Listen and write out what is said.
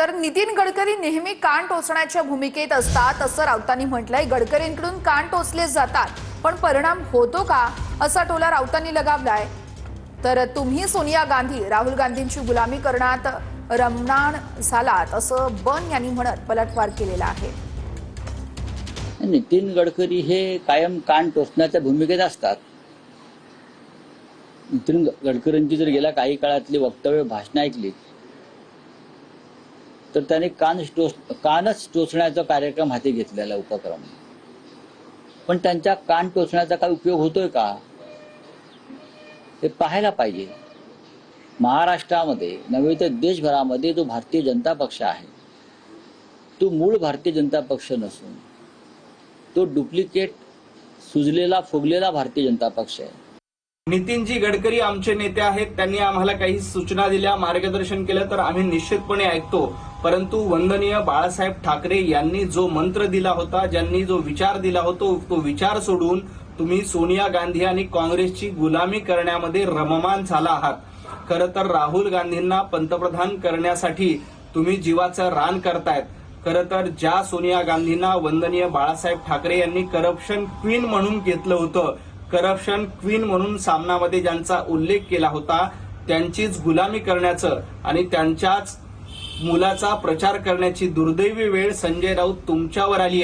तर नितीन गडकरी नेहमी कान टोचण्याच्या भूमिकेत असतात असं राऊतांनी म्हटलंय। गडकरींकडून कान टोचले जातात पण परिणाम होतो का असा टोला राऊतांनी लगावलाय। तर तुम्ही सोनिया गांधी राहुल गांधींची गुलामी करण्यात रममाण झालात असं बन यांनी म्हणत पलटवार केलेला आहे। नितीन गडकरी हे कायम कान टोचण्याच्या भूमिकेत असतात। नितीन गडकरींची जर गेल्या काही काळातली वक्तव्य भाषण ऐकली तर त्याने कानच टोचण्याचा कार्यक्रम हाती घेतलेला उपक्रम। पण त्यांच्या कान टोचण्याचा काय उपयोग होतोय का ते पाहायला पाहिजे। महाराष्ट्रामध्ये नव्हे तर देशभरामध्ये जो भारतीय जनता पक्ष आहे तो मूळ भारतीय जनता पक्ष नसून तो डुप्लिकेट सुजलेला फुगलेला भारतीय जनता पक्ष आहे। नितीनजी गडकरी आमचे नेते आहेत, त्यांनी आम्हाला काही सूचना दिल्या, मार्गदर्शन केलं तर आम्ही निश्चितपणे ऐकतो। परंतु वंदनीय बाळासाहेब ठाकरे यांनी जो मंत्र दिला होता, ज्यांनी जो विचार दिला होता, तो विचार सोडून तुम्ही सोनिया गांधी आणि काँग्रेसची गुलामी करण्यामध्ये रममाण झाला आहात। खरं तर राहुल गांधींना पंतप्रधान करण्यासाठी तुम्ही जीवाचं रान करतायत। खरं तर ज्या सोनिया गांधींना वंदनीय बाळासाहेब ठाकरे यांनी करप्शन क्वीन म्हणून घेतलं होतं, करप्शन क्वीन म्हणून सामनामध्ये ज्यांचा उल्लेख केला होता, त्यांचीच गुलामी करण्याचं आणि त्यांच्याच मुलाचा प्रचार करण्याची दुर्दैवी वेळ संजय राऊत तुमच्यावर आली आहे।